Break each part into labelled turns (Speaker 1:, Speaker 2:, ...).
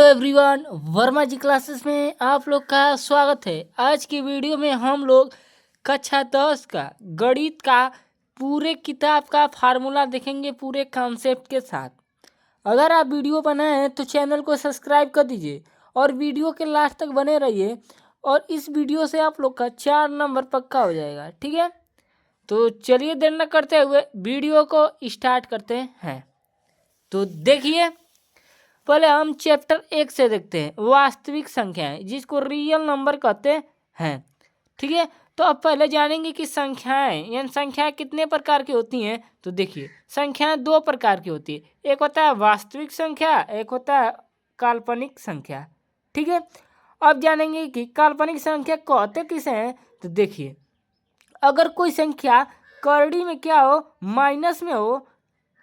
Speaker 1: Everyone, Verma जी classes में आप लोग का स्वागत है। आज की वीडियो में हम लोग कक्षा 10 का गणित का पूरे किताब का फार्मूला देखेंगे पूरे कॉन्सेप्ट के साथ। अगर आप वीडियो बनाए हैं तो चैनल को सब्सक्राइब कर दीजिए और वीडियो के लास्ट तक बने रहिए। और इस वीडियो से आप लोग का 4 नंबर पक्का हो जाएगा, ठीक है। तो चलिए देर न करते हुए वीडियो को स्टार्ट करते हैं। तो देखिए, पहले हम चैप्टर 1 से देखते हैं, वास्तविक संख्याएं, जिसको रियल नंबर कहते हैं, ठीक है। तो अब पहले जानेंगे कि संख्याएं यानी संख्याएं कितने प्रकार की होती हैं। तो देखिए, संख्याएं दो प्रकार की होती है, एक होता है वास्तविक संख्या, एक होता है काल्पनिक संख्या, ठीक है। अब जानेंगे कि काल्पनिक संख्या कहते किसे हैं। तो देखिए, अगर कोई संख्या करड़ी में क्या हो, माइनस में हो,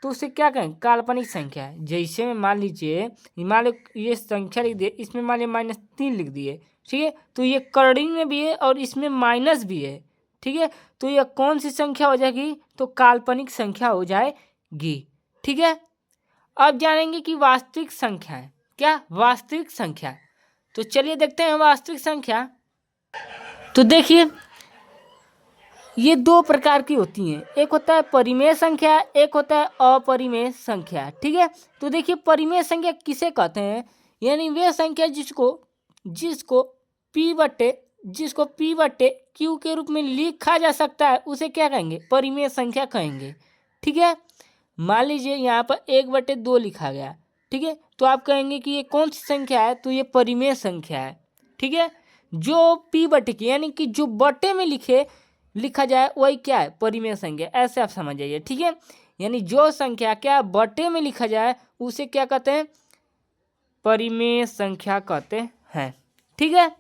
Speaker 1: तो उसे क्या कहें, काल्पनिक संख्या है। जैसे में मान लीजिए, मान लो ये संख्या लिख दिए, इसमें मान लीजिए -3 लिख दिए, ठीक है। तो ये करड़ी में भी है और इसमें माइनस भी है, ठीक है। तो ये कौन सी संख्या हो जाएगी, तो काल्पनिक संख्या हो जाएगी, ठीक है। अब जानेंगे कि वास्तविक संख्या है क्या, वास्तविक संख्या। तो चलिए देखते हैं वास्तविक संख्या। तो देखिए, ये दो प्रकार की होती हैं, एक होता है परिमेय संख्या, एक होता है अपरिमेय संख्या, ठीक है। तो देखिए, परिमेय संख्या किसे कहते हैं, यानी वे संख्या जिसको जिसको p बटे q के रूप में लिखा जा सकता है, उसे क्या कहेंगे, परिमेय संख्या कहेंगे, ठीक है। मान लीजिए यहाँ पर 1/2 लिखा गया, ठीक है। तो आप कहेंगे कि ये कौन सी संख्या है, तो ये परिमेय संख्या है, ठीक है। जो p बटे की यानी कि जो बटे में लिखा जाए वही क्या है, परिमेय संख्या, ऐसे आप समझ जाइए, ठीक है। यानी जो संख्या क्या बटे में लिखा जाए उसे क्या कहते हैं, परिमेय संख्या कहते हैं, ठीक है।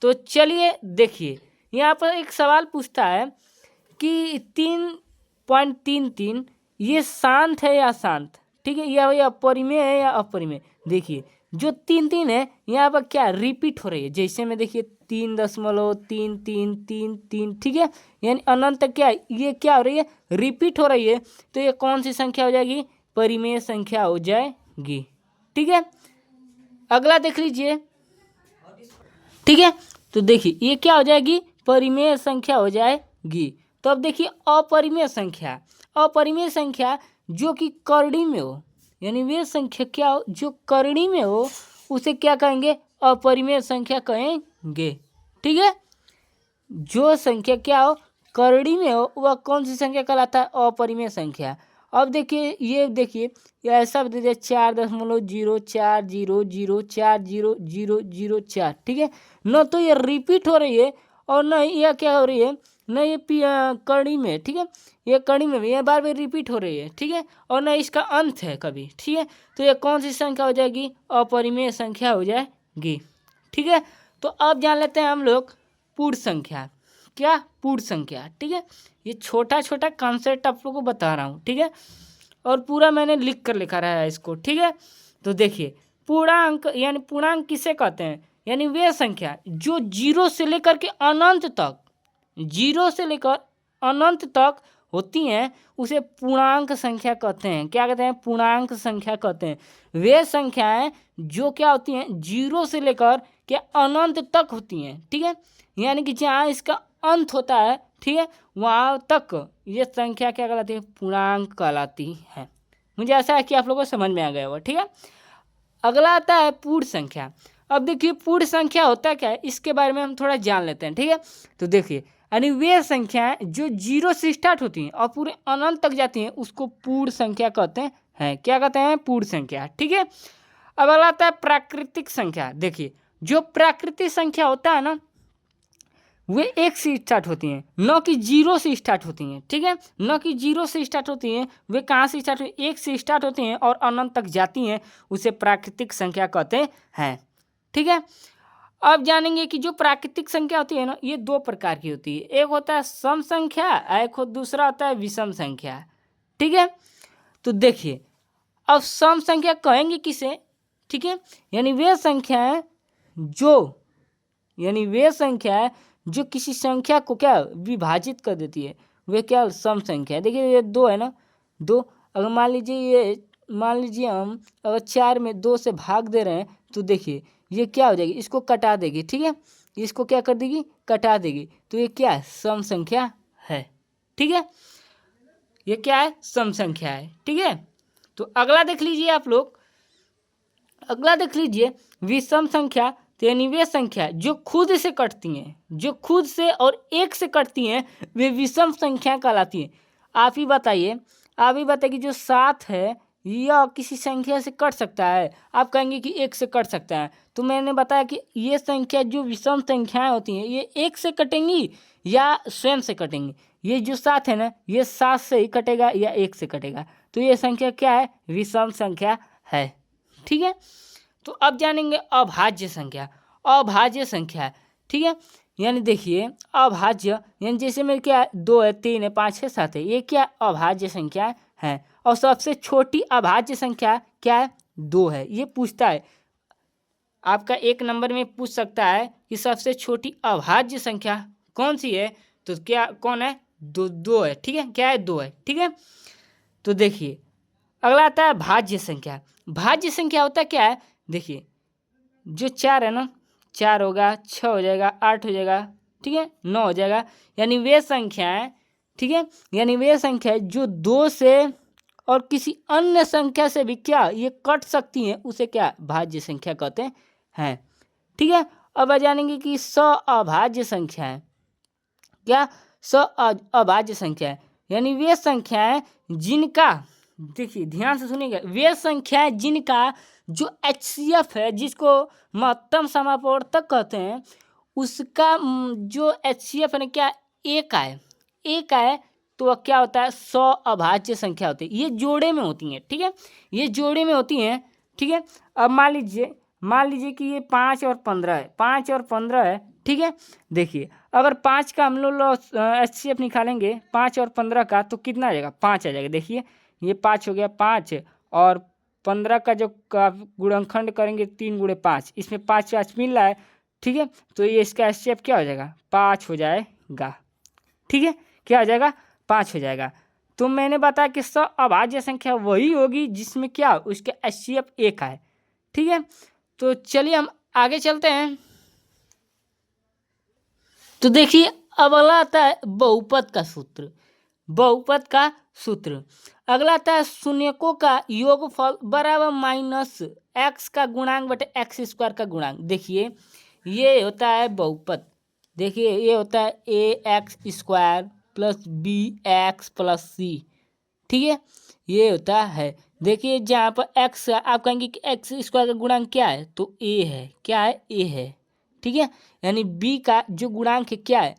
Speaker 1: तो चलिए देखिए, यहाँ पर एक सवाल पूछता है कि 3.33 ये शांत है या अशांत, ठीक है, या अपरिमेय है या अपरिमेय। देखिए, जो 3 है यहाँ पर क्या रिपीट हो रही है, जैसे में देखिए 3.3333, ठीक है। यानी अनंत तक क्या ये क्या हो रही है, रिपीट हो रही है। तो ये कौन सी संख्या हो जाएगी, परिमेय संख्या हो जाएगी, ठीक है। अगला देख लीजिए, ठीक है। तो देखिए, ये क्या हो जाएगी, परिमेय संख्या हो जाएगी। तो अब देखिए, अपरिमेय संख्या, अपरिमेय संख्या जो कि करड़ी में हो, यानी वे संख्या क्या हो जो करड़ी में हो, उसे क्या कहेंगे, अपरिमेय संख्या कहेंगे, ठीक है। जो संख्या क्या हो करड़ी में हो वह कौन सी संख्या कहलाता है, अपरिमेय संख्या। अब देखिए, ये देखिए, ये ऐसा दे दिया 4.04004000004, ठीक है। न तो ये रिपीट हो रही है और न यह क्या हो रही है, न ये कड़ी में, ठीक है, ये कड़ी में भी ये बार बार रिपीट हो रही है, ठीक है, और न इसका अंत है कभी, ठीक है। तो ये कौन सी संख्या हो जाएगी, अपरिमेय संख्या हो जाएगी, ठीक है। तो अब जान लेते हैं हम लोग पूर्ण संख्या, क्या पूर्ण संख्या, ठीक है। ये छोटा छोटा कॉन्सेप्ट आप लोगों को बता रहा हूँ, ठीक है, और पूरा मैंने लिख कर लिखा रहा है इसको, ठीक है। तो देखिए, पूर्णांक यानी पूर्णांक किसे कहते हैं, यानी वे संख्या जो जीरो से लेकर के अनंत तक, जीरो से लेकर अनंत तक होती हैं, उसे पूर्णांक संख्या कहते हैं। क्या कहते हैं, पूर्णांक संख्या कहते हैं। वे संख्याएं जो क्या होती हैं, जीरो से लेकर के अनंत तक होती हैं, ठीक है। यानी कि जहाँ इसका अंत होता है, ठीक है, वहाँ तक ये संख्या क्या कहलाती है, पूर्णांक कहलाती है। मुझे ऐसा है कि आप लोगों को समझ में आ गया होगा, ठीक है। अगला आता है पूर्ण संख्या। अब देखिए, पूर्ण संख्या होता क्या है, इसके बारे में हम थोड़ा जान लेते हैं, ठीक है। तो देखिए, यानी वे संख्याएं जो जीरो से स्टार्ट होती हैं और पूरे अनंत तक जाती हैं, उसको पूर्ण संख्या कहते हैं। क्या कहते हैं, पूर्ण संख्या, ठीक है। अब अगला आता है प्राकृतिक संख्या। देखिए, जो प्राकृतिक संख्या होता है ना, वे एक से स्टार्ट होती हैं, न कि जीरो से स्टार्ट होती हैं, ठीक है, न कि जीरो से स्टार्ट होती हैं। वे कहाँ से स्टार्ट होती हैं, एक से स्टार्ट होती हैं और अनंत तक जाती हैं, उसे प्राकृतिक संख्या कहते हैं, ठीक है। अब जानेंगे कि जो प्राकृतिक संख्या होती है ना, ये दो प्रकार की होती है, एक होता है सम संख्या, एक दूसरा होता है विषम संख्या, ठीक है। तो देखिए, अब सम संख्या कहेंगे किसे, ठीक है, यानी वे संख्याएं जो किसी संख्या को क्या विभाजित कर देती है, वे क्या सम संख्या है। देखिए, ये दो है ना, दो, अगर मान लीजिए ये मान लीजिए हम अगर 4 में 2 से भाग दे रहे हैं तो देखिए ये क्या हो जाएगी, इसको कटा देगी, ठीक है, इसको क्या कर देगी, कटा देगी। तो ये क्या है, सम संख्या है, ठीक है, ये क्या है, सम संख्या है, ठीक है। तो अगला देख लीजिए आप लोग, अगला देख लीजिए विषम संख्या, तो यानी वे संख्या जो खुद से कटती हैं, जो खुद से और एक से कटती हैं वे विषम संख्या कहलाती हैं। आप ही बताइए, आप ही बताइए कि जो 7 है यह किसी संख्या से कट सकता है? आप कहेंगे कि एक से कट सकता है। तो मैंने बताया कि ये संख्या जो विषम संख्याएं होती हैं ये एक से कटेंगी या स्वयं से कटेंगी। ये जो 7 है ना, ये 7 से ही कटेगा या एक से कटेगा। तो ये संख्या क्या है, विषम संख्या है, ठीक है। तो अब जानेंगे अभाज्य संख्या। अभाज्य संख्या, ठीक है, यानी देखिए अभाज्य यानी जैसे में क्या है, 2 है, 3 है, 5 है, 7 है, ये क्या अभाज्य संख्या है। और सबसे छोटी अभाज्य संख्या क्या है, 2 है। ये पूछता है आपका 1 नंबर में पूछ सकता है कि सबसे छोटी अभाज्य संख्या कौन सी है, तो क्या कौन है, 2 है, ठीक है, क्या है, 2 है, ठीक है। तो देखिए अगला आता है भाज्य संख्या। भाज्य संख्या होता क्या है, देखिए जो 4 है ना, 4 होगा, 6 हो जाएगा, 8 हो जाएगा, ठीक है, 9 हो जाएगा, यानी वे संख्याएं, ठीक है, यानी वे संख्याएं जो 2 से और किसी अन्य संख्या से भी क्या ये कट सकती हैं उसे क्या भाज्य संख्या कहते हैं, ठीक है। अब जानेंगे कि अभाज्य संख्या है क्या, अभाज्य संख्या है यानी वे संख्याएं जिनका, देखिए ध्यान से सुनिएगा, वे संख्याएं जिनका जो HCF है जिसको महत्तम समापवर्तक कहते हैं उसका जो HCF है ना क्या एक आए, एक आए तो वह क्या होता है, 100 अभाज्य संख्या होती है। ये जोड़े में होती हैं, ठीक है, ये जोड़े में होती हैं, ठीक है। अब मान लीजिए कि ये 5 और 15 है, 5 और 15 है, ठीक है। देखिए अगर 5 का हम लोग HCF निकालेंगे 5 और 15 का तो कितना आ जाएगा, 5 आ जाएगा। देखिए ये 5 हो गया, 5 और 15 का जो गुणनखंड करेंगे 3 गुणे 5, इसमें 5 5 मिल रहा है, ठीक है। तो ये इसका HCF क्या हो जाएगा, 5 हो जाएगा, ठीक है, क्या हो जाएगा, 5 हो जाएगा। तो मैंने बताया कि अभाज्य संख्या वही होगी जिसमें क्या उसके HCF एक है, ठीक है। तो चलिए हम आगे चलते हैं। तो देखिए अब अगला आता है बहुपद का सूत्र। बहुपद का सूत्र अगला आता है शून्यकों का योगफल बराबर -x का गुणांक बटे x² का गुणांक। देखिए ये होता है बहुपद, देखिए ये होता है ax² + bx + c, ठीक है, ये होता है। देखिए जहाँ पर x आप कहेंगे कि x² का गुणांक क्या है, तो a है, क्या है, a है, ठीक है। यानी b का जो गुणांक है क्या है,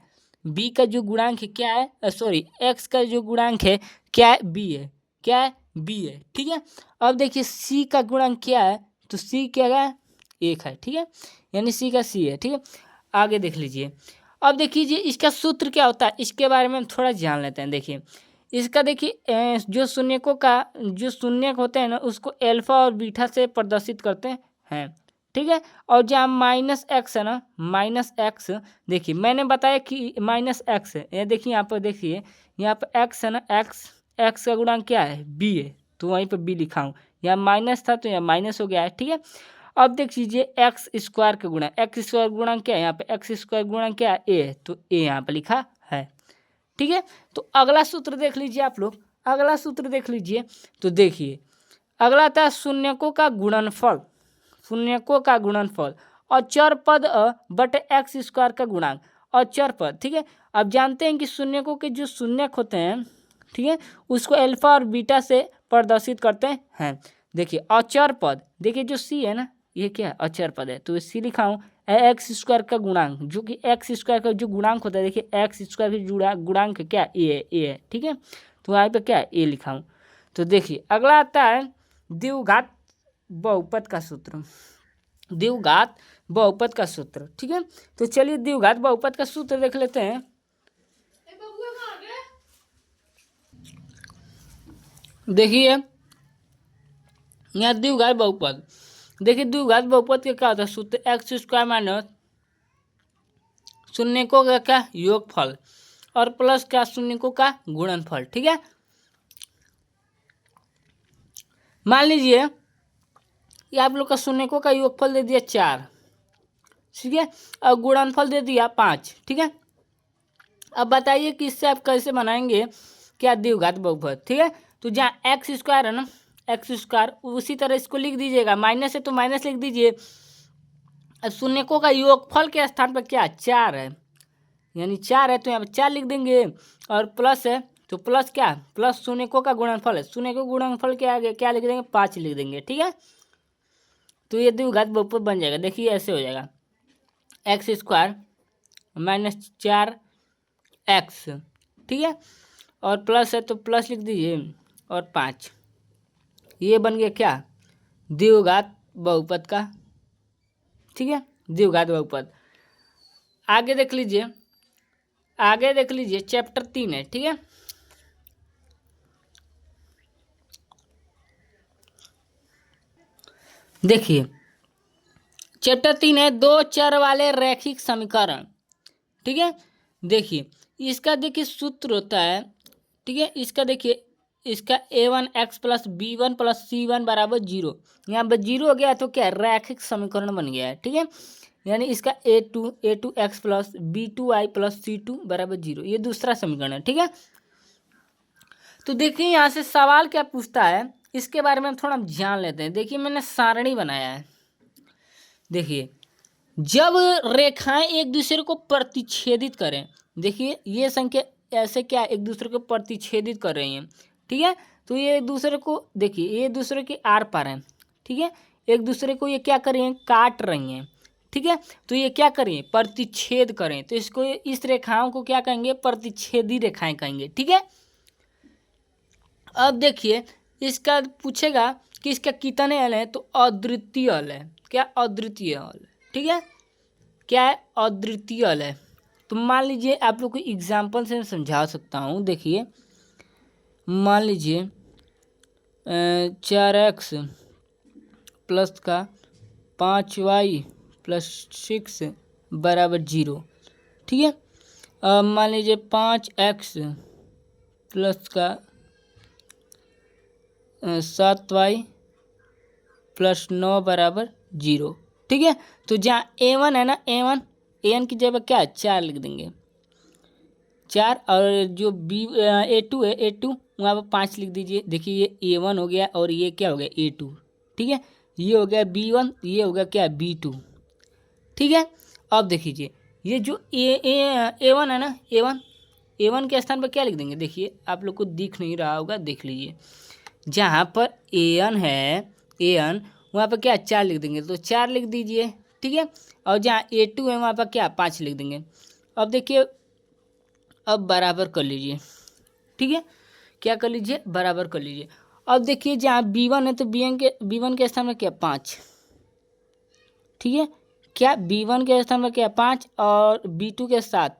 Speaker 1: b का जो गुणांक है क्या है, सॉरी x का जो गुणांक है क्या है, b है, क्या है, b है, ठीक है। अब देखिए c का गुणांक क्या है, तो c क्या है, 1 है, ठीक है, यानी c का c है, ठीक है। आगे देख लीजिए, अब देखिए इसका सूत्र क्या होता है, इसके बारे में हम थोड़ा जान लेते हैं। देखिए इसका देखिए जो शून्यकों का जो शून्यक होते हैं ना उसको अल्फा और बीटा से प्रदर्शित करते हैं, ठीक है। और जहाँ -x है ना, -x, देखिए मैंने बताया कि -x है, ये देखिए यहाँ पर, देखिए यहाँ पर x है ना, x का गुणांक क्या है, b है, तो वहीं पर b लिखा हूँ, यहाँ माइनस था तो यहाँ माइनस हो गया है, ठीक है। अब देख लीजिए x² का गुणा, x² गुणांक क्या है, यहाँ पे x² गुणांक क्या है, a है, तो a यहाँ पर लिखा है, ठीक है। तो अगला सूत्र देख लीजिए आप लोग, अगला सूत्र देख लीजिए। तो देखिए अगला था शून्यकों का गुणनफल, शून्यकों का गुणनफल और चर पद बटे x² का गुणांक और चर पद, ठीक है। अब जानते हैं कि शून्यकों के जो शून्यक होते हैं, ठीक है, उसको अल्फा और बीटा से प्रदर्शित करते हैं। देखिए अचर पद, देखिए जो c है ना ये क्या है, अचर पद है, तो c लिखा हूँ x² का गुणांक, जो कि x² का जो गुणांक होता है, देखिए x² का गुणांक क्या a है, ठीक है। तो यहाँ पे क्या है, a लिखा हूँ। तो देखिए अगला आता है द्विघात बहुपद का सूत्र, द्विघात बहुपद का सूत्र, ठीक है। तो चलिए द्विघात बहुपद का सूत्र देख लेते हैं। देखिए यहाँ द्विघात बहुपद, देखिए द्विघात बहुपद का क्या होता है सूत्र, x² - शून्यकों का क्या योगफल और प्लस क्या शून्यकों का गुणनफल, ठीक है। मान लीजिए ये आप लोग का शून्यकों का योगफल दे दिया 4, ठीक है, और गुणनफल दे दिया 5, ठीक है। अब बताइए कि इससे आप कैसे बनाएंगे क्या द्विघात बहुपद, ठीक है। तो जहाँ एक्स स्क्वायर है ना, एक्स स्क्वायर, उसी तरह इसको लिख दीजिएगा, माइनस है तो माइनस लिख दीजिए। शून्यकों का योगफल के स्थान पर क्या 4 है, यानी 4 है तो यहाँ पर 4 लिख देंगे, और प्लस है तो प्लस क्या, प्लस शून्यकों का गुणनफल है, शून्यकों का गुणनफल के आगे क्या लिख देंगे 5 लिख देंगे, ठीक है। तो ये द्विघात बहुपद बन जाएगा। देखिए ऐसे हो जाएगा, एक्स स्क्वायर माइनस 4x, ठीक है, और प्लस है तो प्लस लिख दीजिए, और 5, ये बन गया क्या द्विघात बहुपद का, ठीक है, द्विघात बहुपद। आगे देख लीजिए, आगे देख लीजिए चैप्टर 3 है, ठीक है। देखिए चैप्टर 3 है दो चर वाले रैखिक समीकरण, ठीक है। देखिए इसका देखिए सूत्र होता है, ठीक है, इसका देखिए इसका a1x plus b1 plus c1 बराबर 0, यहाँ पर 0 हो गया तो क्या रैखिक समीकरण बन गया है, ठीक है। यानी इसका a2x plus b2y plus c2 बराबर 0, ये दूसरा समीकरण है, ठीक है। तो देखिए यहाँ से सवाल क्या पूछता है इसके बारे में हम थोड़ा जान लेते हैं। देखिए मैंने सारणी बनाया है, देखिए जब रेखाएं एक दूसरे को प्रतिच्छेदित करें, देखिए ये संख्या ऐसे क्या एक दूसरे को प्रतिच्छेदित कर रही हैं, ठीक है। तो ये एक दूसरे को देखिए ये दूसरे के आर पार हैं, ठीक है, एक दूसरे को ये क्या कर रही हैं काट रही हैं, ठीक है। तो ये क्या करें प्रतिच्छेद करें, तो इसको इस रेखाओं को क्या कहेंगे प्रतिच्छेदी रेखाएं कहेंगे, ठीक है। अब देखिए इसका पूछेगा कि इसका कितने हल है, तो अद्वितीय हल है, क्या अद्वितीय हल है, ठीक है, क्या है अद्वितीय हल है। तो मान लीजिए आप लोग को एग्जाम्पल से मैं समझा सकता हूँ। देखिए मान लीजिए 4x प्लस का 5y प्लस 6 बराबर 0, ठीक है। अब मान लीजिए 5x प्लस का 7y प्लस 9 बराबर 0, ठीक है। तो जहाँ a1 है ना, a1 की जगह क्या है 4 लिख देंगे, 4, और जो a2 है a2 वहाँ पर 5 लिख दीजिए। देखिए ये a1 हो गया और ये क्या हो गया a2, ठीक है, ये हो गया b1, ये हो गया क्या b2, ठीक है। अब देखिए ये जो a1 है ना, a1 के स्थान पर क्या लिख देंगे, देखिए आप लोग को दिख नहीं रहा होगा, देख लीजिए जहाँ पर an है an वहाँ पर क्या 4 लिख देंगे, तो 4 लिख दीजिए, ठीक है। और जहाँ a2 है वहाँ पर क्या 5 लिख देंगे। अब देखिए अब बराबर कर लीजिए, ठीक है, क्या कर लीजिए बराबर कर लीजिए। अब देखिए जहाँ b1 है तो b1 के स्थान में क्या 5, ठीक है, क्या b1 के स्थान में क्या 5 और b2 के 7,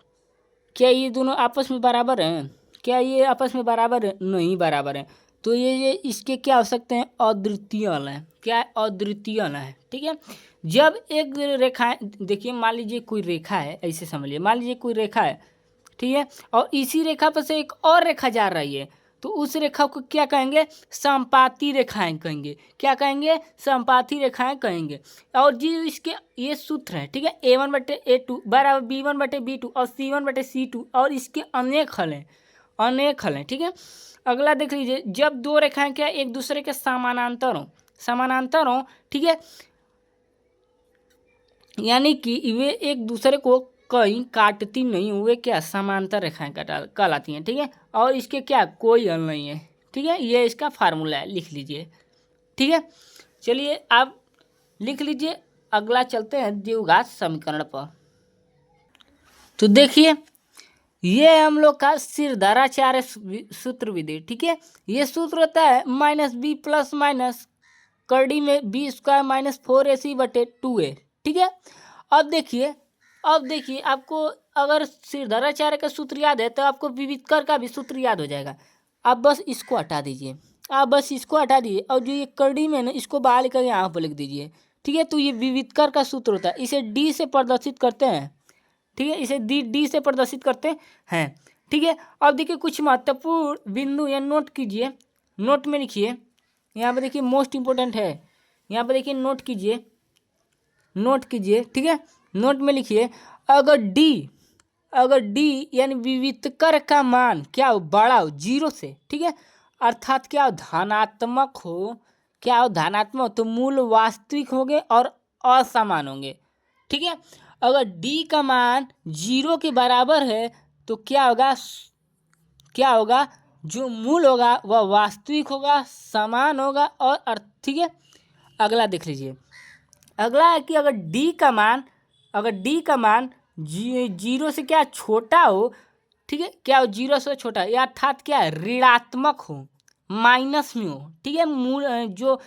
Speaker 1: क्या ये दोनों आपस में बराबर हैं, क्या ये आपस में बराबर है, नहीं बराबर है। तो ये इसके क्या हो सकते हैं अद्वितीय हल है, क्या है अद्वितीय हल है, ठीक है। जब एक रेखा देखिए मान लीजिए कोई रेखा है, ऐसे समझिए मान लीजिए कोई रेखा है, ठीक है, और इसी रेखा पर से एक और रेखा जा रही है, तो उस रेखा को क्या कहेंगे समपाती रेखाएं कहेंगे, क्या कहेंगे समपाती रेखाएं कहेंगे। और जी इसके ये सूत्र है, ठीक है, a1/a2 बराबर b1/b2 और c1/c2, और इसके अनेक हल हैं, अनेक हल हैं, ठीक है। अगला देख लीजिए जब दो रेखाएं क्या एक दूसरे के समानांतर हो, ठीक है, यानी कि वे एक दूसरे को कहीं काटती नहीं हुए क्या समांतर रेखाएं कहलाती हैं, ठीक है। और इसके क्या कोई हल नहीं है, ठीक है, ये इसका फार्मूला है, लिख लीजिए, ठीक है। चलिए आप लिख लीजिए, अगला चलते हैं द्विघात समीकरण पर। तो देखिए ये हम लोग का सिरधराचार्य सूत्र विधि, ठीक है। ये सूत्र होता है -b प्लस माइनस कड़ी में b² - 4ac/2a, ठीक है। अब देखिए आपको अगर सिरधराचार्य का सूत्र याद है तो आपको विविधकर का भी सूत्र याद हो जाएगा। आप बस इसको हटा दीजिए, और जो ये कड़ी में ना इसको बाहर कर यहाँ पर लिख दीजिए, ठीक है। तो ये विविधकर का सूत्र होता है, इसे d से प्रदर्शित करते हैं, ठीक है, इसे डी से प्रदर्शित करते हैं, ठीक है। अब देखिए कुछ महत्वपूर्ण बिंदु या नोट कीजिए, नोट में लिखिए, यहाँ पे देखिए मोस्ट इम्पोर्टेंट है, यहाँ पे देखिए नोट कीजिए, नोट कीजिए, ठीक है। नोट में लिखिए अगर डी यानी विविधकर का मान क्या हो, बड़ा हो जीरो से, ठीक है, अर्थात क्या हो, धनात्मक हो, क्या हो, धनात्मक हो, तो मूल वास्तविक होंगे और असमान होंगे, ठीक है। अगर डी का मान जीरो के बराबर है तो क्या होगा, क्या होगा, जो मूल होगा वह वास्तविक होगा, समान होगा और ठीक है। अगला देख लीजिए, अगला है कि अगर डी का मान जीरो से क्या छोटा हो, ठीक है, क्या हो, जीरो से छोटा या अर्थात क्या है, ऋणात्मक हो, माइनस में हो, ठीक है, मूल जो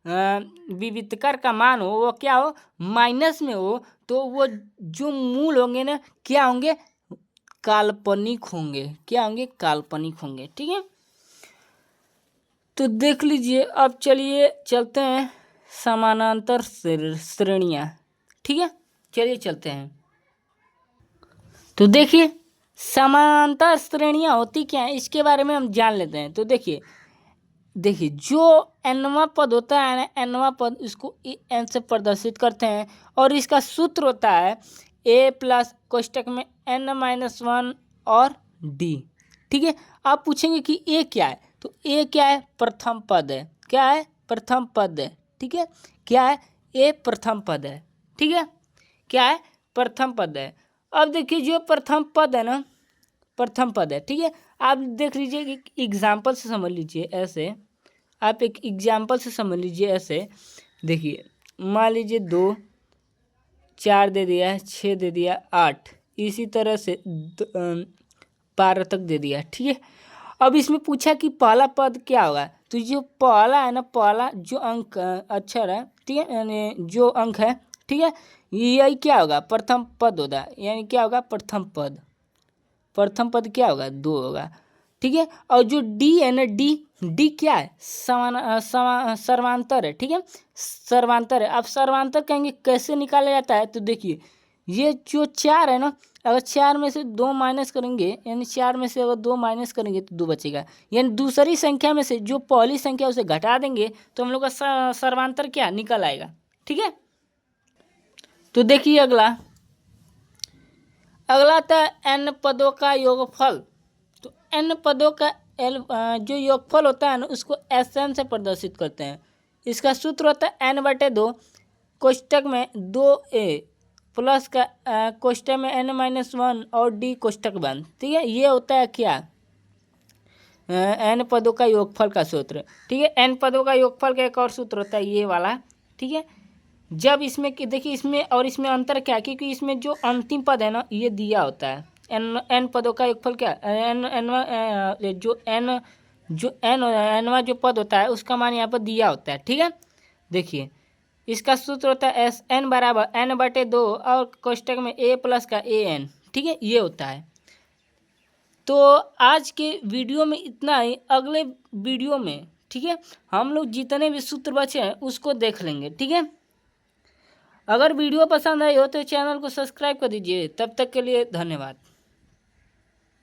Speaker 1: विविधकर का मान हो वो क्या हो, माइनस में हो, तो वो जो मूल होंगे ना क्या होंगे, काल्पनिक होंगे, क्या होंगे, काल्पनिक होंगे, ठीक है। तो देख लीजिए, अब चलिए चलते हैं समानांतर श्रेणियाँ, ठीक है, चलिए चलते हैं। तो देखिए समानांतर श्रेणियाँ होती क्या है इसके बारे में हम जान लेते हैं। तो देखिए जो एनवा पद होता है ना, एनवा पद, इसको एन से प्रदर्शित करते हैं और इसका सूत्र होता है ए प्लस कोष्टक में n-1 और डी, ठीक है। आप पूछेंगे कि ए क्या है, तो ए क्या है, प्रथम पद है, क्या है, प्रथम पद है, ठीक है, क्या है, ए प्रथम पद है, ठीक है, क्या है, प्रथम पद है। अब देखिए जो प्रथम पद है ना, प्रथम पद है, ठीक है। आप देख लीजिए कि एग्जाम्पल से समझ लीजिए, ऐसे आप एक एग्जाम्पल से समझ लीजिए, ऐसे देखिए, मान लीजिए 2 4 दे दिया है, 6 दे दिया, 8, इसी तरह से 12 तक दे दिया, ठीक है। अब इसमें पूछा कि पहला पद क्या होगा, तो जो पहला है ना, पहला जो अंक अक्षर है, ठीक है, यानी जो अंक है, ठीक है, यही क्या होगा, प्रथम पद होगा, यानी क्या होगा, प्रथम पद, प्रथम पद क्या होगा, 2 होगा, ठीक है। और जो डी है ना, डी क्या है, सर्वांतर है, ठीक है, सर्वांतर है। अब सर्वांतर कहेंगे कैसे निकाला जाता है, तो देखिए ये जो 4 है ना, अगर 4 में से 2 माइनस करेंगे, यानी 4 में से अगर 2 माइनस करेंगे तो 2 बचेगा, यानी दूसरी संख्या में से जो पहली संख्या उसे घटा देंगे तो हम लोग का सर्वांतर क्या निकल आएगा, ठीक है। तो देखिए अगला था n पदों का योगफल। तो n पदों का जो योगफल होता है ना, उसको Sn से प्रदर्शित करते हैं। इसका सूत्र होता है n/2 कोष्टक में 2a प्लस का कोष्टक में n-1 और d कोष्टक बंद, ठीक है। ये होता है क्या, n पदों का योगफल का सूत्र, ठीक है। n पदों का योगफल का एक और सूत्र होता है ये वाला, ठीक है। जब इसमें देखिए, इसमें और इसमें अंतर क्या है, क्योंकि इसमें जो अंतिम पद है ना ये दिया होता है, n पदों का योगफल क्या, एनवा जो पद होता है उसका मान यहाँ पर दिया होता है, ठीक है। देखिए इसका सूत्र होता है n बराबर n/2 और कोष्टक में a प्लस का an, ठीक है, ये होता है। तो आज के वीडियो में इतना ही, अगले वीडियो में, ठीक है, हम लोग जितने भी सूत्र बचे हैं उसको देख लेंगे, ठीक है। अगर वीडियो पसंद आई हो तो चैनल को सब्सक्राइब कर दीजिए। तब तक के लिए धन्यवाद।